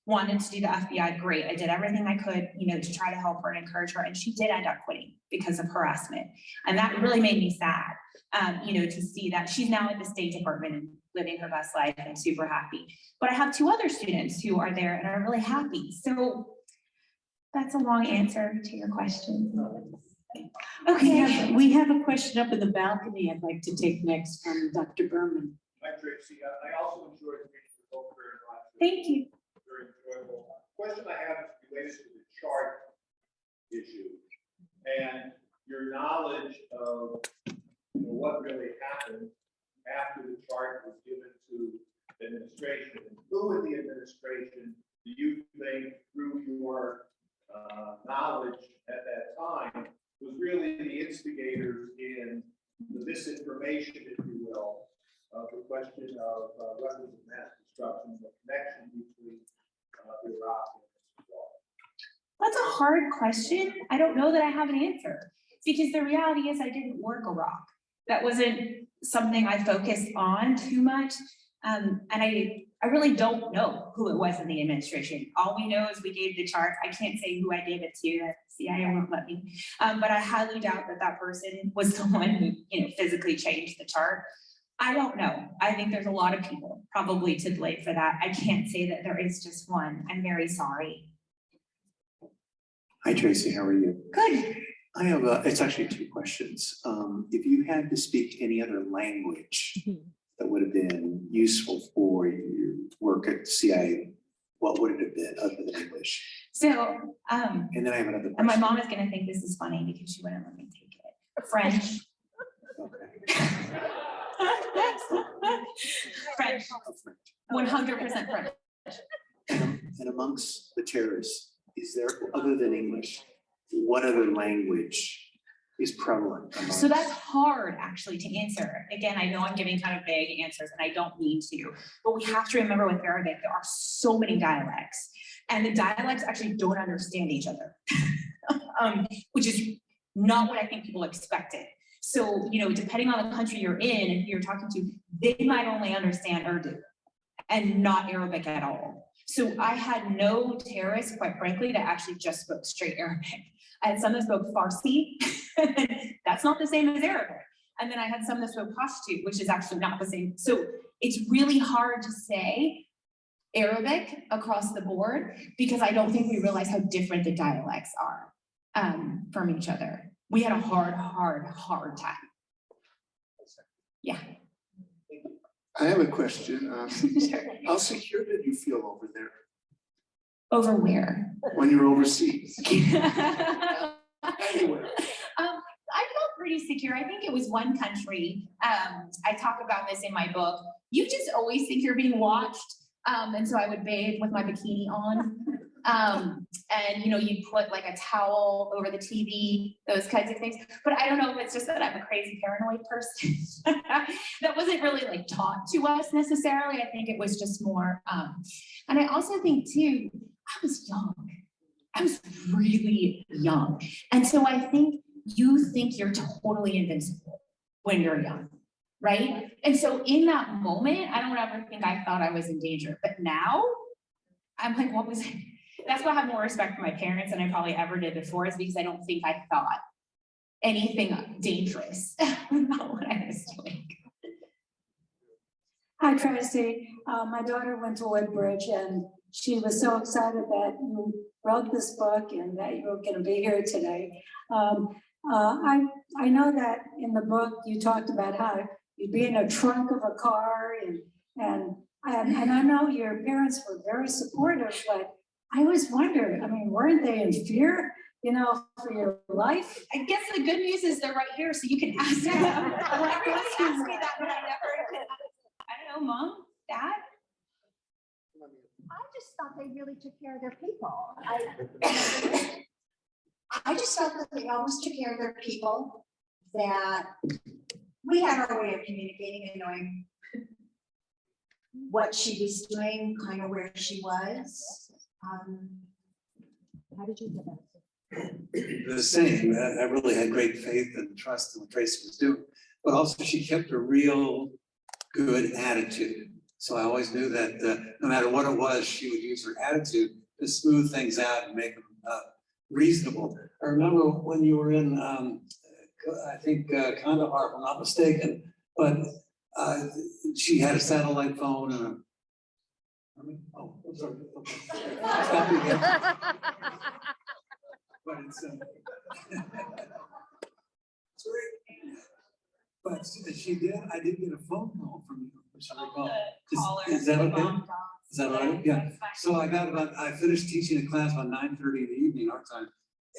wanted to do the FBI. Great, I did everything I could, you know, to try to help her and encourage her, and she did end up quitting because of harassment. And that really made me sad, you know, to see that she's now at the State Department and living her best life and super happy. But I have two other students who are there and are really happy. So that's a long answer to your question. Okay. We have a question up in the balcony I'd like to take next from Dr. Berman. Hi, Tracy. I also enjoyed reading the book very much. Thank you. Very enjoyable. Question I have is related to the chart issue and your knowledge of, you know, what really happened after the chart was given to the administration. And who in the administration do you think, through your knowledge at that time, was really the instigators in the misinformation, if you will, of the question of weapons of mass destruction, the connection between Iraq and Israel? That's a hard question. I don't know that I have an answer, because the reality is I didn't work Iraq. That wasn't something I focused on too much. And I really don't know who it was in the administration. All we know is we gave the chart. I can't say who I gave it to. The CIA won't let me. But I highly doubt that that person was the one who, you know, physically changed the chart. I don't know. I think there's a lot of people probably to blame for that. I can't say that there is just one. I'm very sorry. Hi, Tracy, how are you? Good. I have it's actually two questions. If you had to speak any other language that would have been useful for your work at CIA, what would it have been other than English? So, And then I have another question. and my mom is going to think this is funny because she wouldn't let me take it. French. Okay. French. 100% French. And amongst the terrorists, is there, other than English, what other language is prevalent? So that's hard actually to answer. Again, I know I'm giving kind of vague answers and I don't mean to, but we have to remember with Arabic, there are so many dialects and the dialects actually don't understand each other, which is not what I think people expected. So, you know, depending on the country you're in and who you're talking to, they might only understand Urdu and not Arabic at all. So I had no terrorists, quite frankly, that actually just spoke straight Arabic. I had some that spoke Farsi, that's not the same as Arabic. And then I had some that spoke Pashto, which is actually not the same. So it's really hard to say Arabic across the board because I don't think we realize how different the dialects are from each other. We had a hard time. Yeah. I have a question. Sure. How secure did you feel over there Over where? when you're overseas? Anywhere. I felt pretty secure. I think it was one country. I talk about this in my book. You just always think you're being watched. And so I would bathe with my bikini on. And you know, you'd put like a towel over the TV, those kinds of things. But I don't know if it's just that I'm a crazy paranoid person. That wasn't really like taught to us necessarily. I think it was just more, and I also think too, I was young. I was really young. And so I think you think you're totally invincible when you're young, right? And so in that moment, I don't ever think I thought I was in danger. But now I'm like, what was it? That's why I have more respect for my parents than I probably ever did before, is because I don't think I thought anything dangerous about what I was doing. Hi, Tracy. My daughter went to Woodbridge and she was so excited that you wrote this book and that you were going to be here today. I know that in the book you talked about how you'd be in a trunk of a car and I know your parents were very supportive, but I always wondered, I mean, weren't they in fear, you know, for your life? I guess the good news is they're right here, so you can ask them. Everybody asks me that, but I never, I don't know, mom, dad? I just thought they really took care of their people. I just thought that they always took care of their people, that we had our way of communicating and knowing what she was doing, kind of where she was. How did you get that? The same, I really had great faith and trust in what Tracy was doing, but also she kept a real good attitude. So I always knew that no matter what it was, she would use her attitude to smooth things out and make them reasonable. I remember when you were in, I think Kandahar, if I'm not mistaken, but she had a satellite phone and a. Oh, I'm sorry. Stop me again. But it's. But she did. I did get a phone call from you. Which I recall. Is that okay? Is that right? Yeah. So I finished teaching a class about 9:30 in the evening, our time,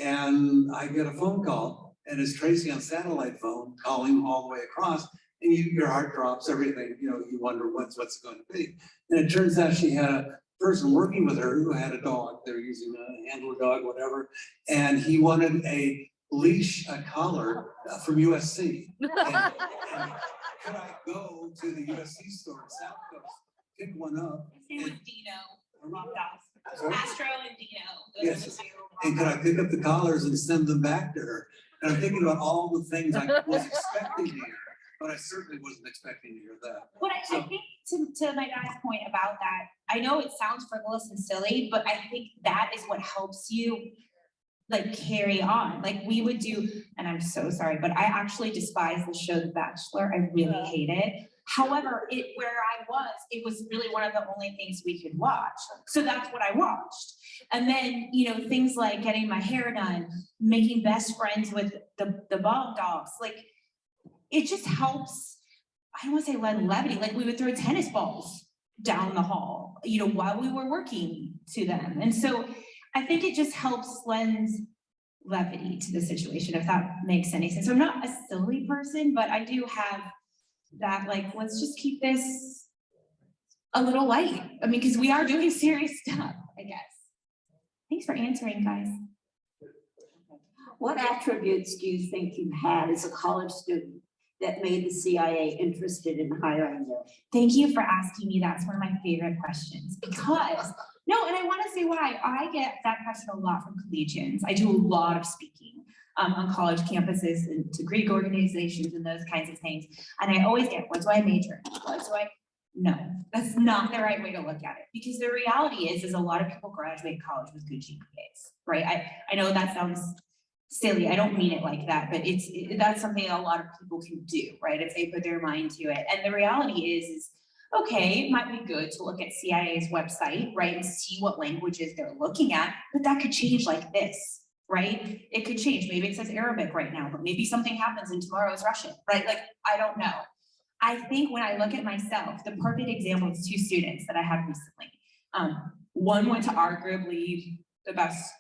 and I get a phone call, and it's Tracy on satellite phone calling all the way across, and your heart drops, everything. You know, you wonder what's it going to be, and it turns out she had a person working with her who had a dog. They're using a handler dog, whatever, and he wanted a leash, a collar from USC. And could I go to the USC store in South Coast, pick one up? His name was Dino, or Mom Doss. Sorry? Astro and Dino. Yes. Those are the two. And could I pick up the collars and send them back to her? And I'm thinking about all the things I was expecting to hear, but I certainly wasn't expecting to hear that. But I think to my guy's point about that, I know it sounds frivolous and silly, but I think that is what helps you like carry on. Like we would do, and I'm so sorry, but I actually despise the show The Bachelor. I really hate it. However, where I was, it was really one of the only things we could watch. So that's what I watched. And then, you know, things like getting my hair done, making best friends with the Bob dogs, like it just helps. I don't want to say levity, like we would throw tennis balls down the hall, you know, while we were working to them. And so I think it just helps lend levity to the situation, if that makes any sense. So I'm not a silly person, but I do have that, like, let's just keep this a little light. I mean, because we are doing serious stuff, I guess. Thanks for answering, guys. What attributes do you think you had as a college student that made the CIA interested in hiring you? Thank you for asking me. That's one of my favorite questions because, no, and I want to say why. I get that question a lot from collegians. I do a lot of speaking on college campuses and to Greek organizations and those kinds of things. And I always get, what do I major in? What do I? No, that's not the right way to look at it because the reality is a lot of people graduate college with good GPAs, right? I know that sounds silly. I don't mean it like that, but that's something a lot of people can do, right? If they put their mind to it. And the reality is okay, it might be good to look at CIA's website, right? And see what languages they're looking at, but that could change like this, right? It could change. Maybe it says Arabic right now, but maybe something happens and tomorrow is Russian, right? Like, I don't know. I think when I look at myself, the perfect example is two students that I had recently. One went to our group, lead the best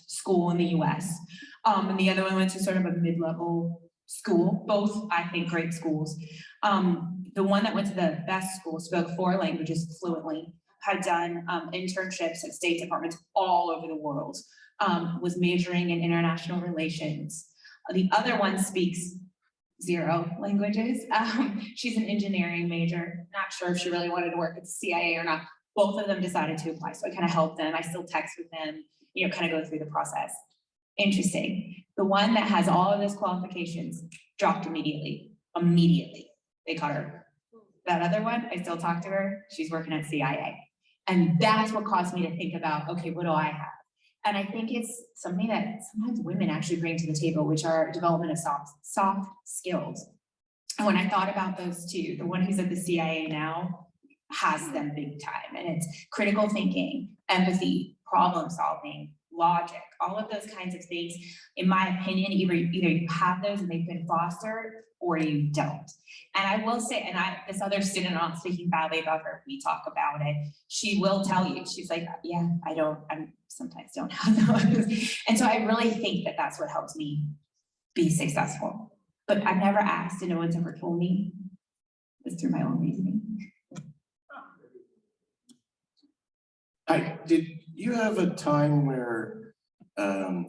school in the US. And the other one went to sort of a mid-level school, both I think great schools. The one that went to the best school spoke 4 languages fluently, had done internships at State Departments all over the world, was majoring in international relations. The other one speaks 0 languages. She's an engineering major. Not sure if she really wanted to work at the CIA or not. Both of them decided to apply, so I kind of helped them. I still text with them, you know, kind of go through the process. Interesting. The one that has all of those qualifications dropped immediately. They caught her. That other one, I still talk to her. She's working at CIA. And that's what caused me to think about, okay, what do I have? And I think it's something that sometimes women actually bring to the table, which are development of soft skills. And when I thought about those two, the one who's at the CIA now, has them big time. And it's critical thinking, empathy, problem solving, logic, all of those kinds of things. In my opinion, either you have those and they've been fostered or you don't. And I will say, and this other student, I'm not speaking badly about her, we talk about it, she will tell you, she's like, yeah, I sometimes don't have those. And so I really think that that's what helps me be successful. But I've never asked and no one's ever told me. It's through my own reasoning. Hi, did you have a time where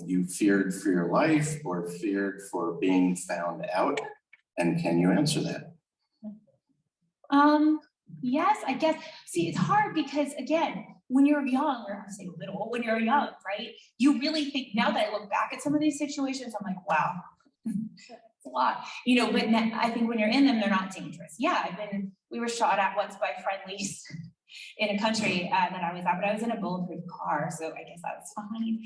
you feared for your life or feared for being found out? And can you answer that? Yes, I guess. See, it's hard because again, when you're young, or I say little, when you're young, right? You really think, now that I look back at some of these situations, I'm like, wow, it's a lot, but I think when you're in them, they're not dangerous. Yeah, we were shot at once by friendlies in a country that I was at, but I was in a bulletproof car, so I guess that was fine.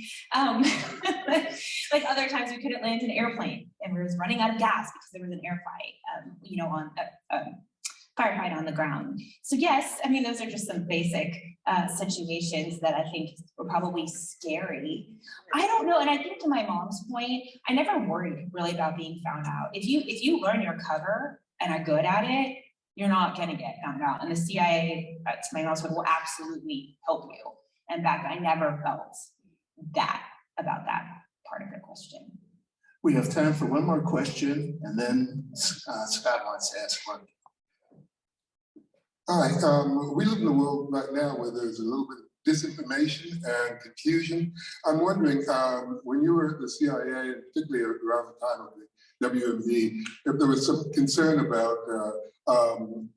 Like other times we couldn't land an airplane and we were running out of gas because there was an air fight, on a firefight on the ground. So yes, I mean, those are just some basic situations that I think were probably scary. I don't know, and I think to my mom's point, I never worried really about being found out. If you learn your cover and are good at it, you're not going to get found out. And the CIA, to my mom's point, will absolutely help you. And back, I never felt that about that part of the question. We have time for one more question, and then Scott wants to ask one. All right, we live in a world right now where there's a little bit of disinformation and confusion. I'm wondering, when you were at the CIA, and particularly around the time of the WMD, if there was some concern about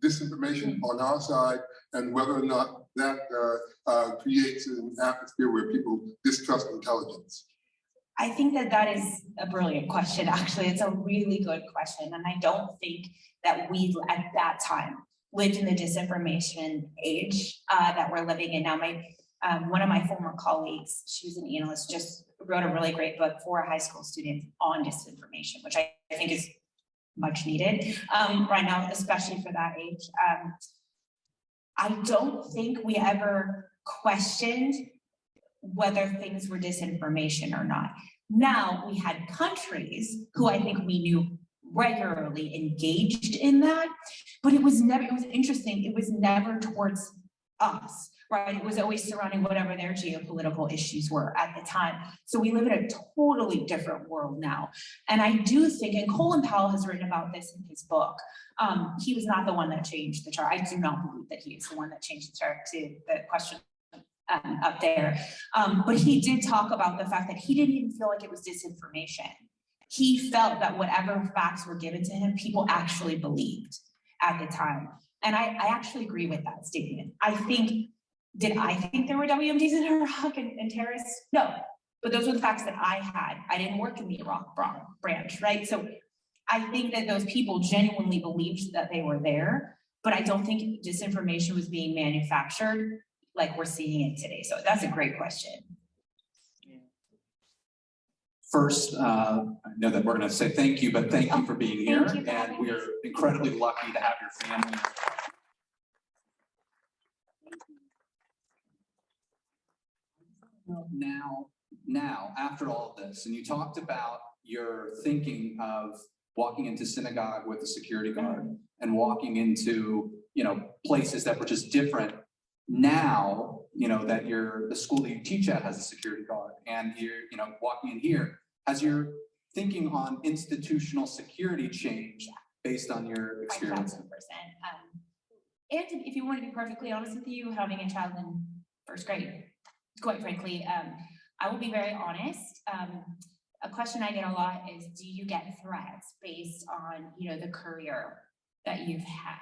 disinformation on our side and whether or not that creates an atmosphere where people distrust intelligence. I think that is a brilliant question, actually. It's a really good question. And I don't think that we, at that time, lived in the disinformation age that we're living in now. One of my former colleagues, she was an analyst, just wrote a really great book for high school students on disinformation, which I think is much needed right now, especially for that age. I don't think we ever questioned whether things were disinformation or not. Now, we had countries who I think we knew regularly engaged in that, but it was interesting, it was never towards us, right? It was always surrounding whatever their geopolitical issues were at the time. So we live in a totally different world now. And I do think, and Colin Powell has written about this in his book, he was not the one that changed the chart. I do not believe that he is the one that changed the chart to the question up there. But he did talk about the fact that he didn't even feel like it was disinformation. He felt that whatever facts were given to him, people actually believed at the time. And I actually agree with that statement. Did I think there were WMDs in Iraq and terrorists? No, but those were the facts that I had. I didn't work in the Iraq branch, right? So I think that those people genuinely believed that they were there, but I don't think disinformation was being manufactured like we're seeing it today. So that's a great question. First, I know that we're going to say thank you, but thank you for being here. Thank you for having And we me. are incredibly lucky to have your family. Now, after all of this, and you talked about your thinking of walking into synagogue with a security guard and walking into, places that were just different. Now, that the school that you teach at has a security guard, and you're, walking in here, has your thinking on institutional security changed based on your experience? 5,000%. And if you want to be perfectly honest with you, having a child in first grade, quite frankly, I will be very honest. A question I get a lot is, do you get threats based on, the career that you've had?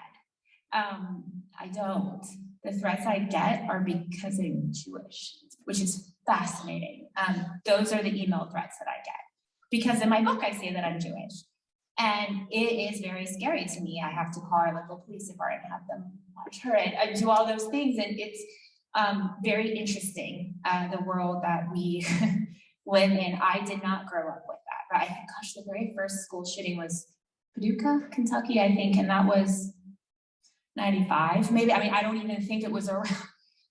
I don't. The threats I get are because I'm Jewish, which is fascinating. Those are the email threats that I get. Because in my book, I say that I'm Jewish. And it is very scary to me. I have to call our local police department and have them watch her and do all those things. And it's very interesting, the world that we live in. I did not grow up with that. But I think, gosh, the very first school shooting was Paducah, Kentucky, I think. And that was 95, maybe. I mean, I don't even think it was around.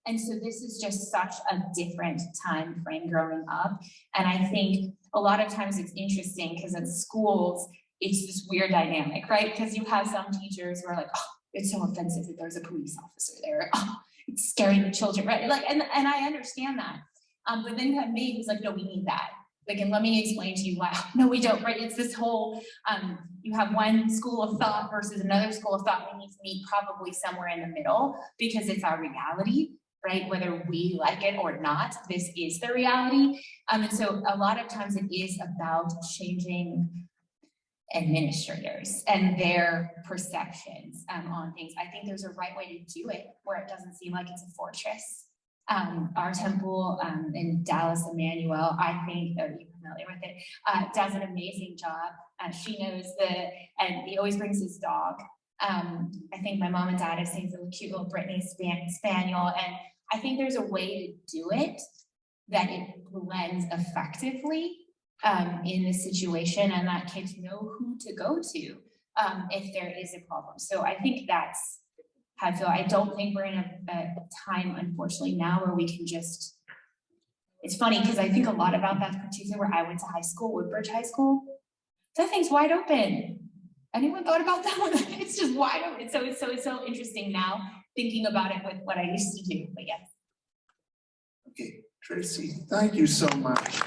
And so this is just such a different time frame growing up. And I think a lot of times it's interesting because at schools, it's this weird dynamic, right? Because you have some teachers who are like, oh, it's so offensive that there's a police officer there. Oh, it's scaring the children, right? Like, and I understand that. But then you have me who's like, no, we need that. Like, and let me explain to you why. No, we don't, right? It's this whole, you have one school of thought versus another school of thought. We need to meet probably somewhere in the middle because it's our reality, right? Whether we like it or not, this is the reality. And so a lot of times it is about changing administrators and their perceptions on things. I think there's a right way to do it where it doesn't seem like it's a fortress. Our temple in Dallas, Emmanuel, I think, are you familiar with it, does an amazing job. She knows and he always brings his dog. I think my mom and dad have seen the cute little Brittany Spaniel, and I think there's a way to do it that it blends effectively in the situation, and that kids know who to go to if there is a problem. So I think that's how I feel. I don't think we're in a time, unfortunately, now where we can just, it's funny because I think a lot about that particular where I went to high school, Woodbridge High School. That thing's wide open. Anyone thought about that one? It's just wide open. So it's so interesting now thinking about it with what I used to do, but yes. Okay, Tracy, thank you so much.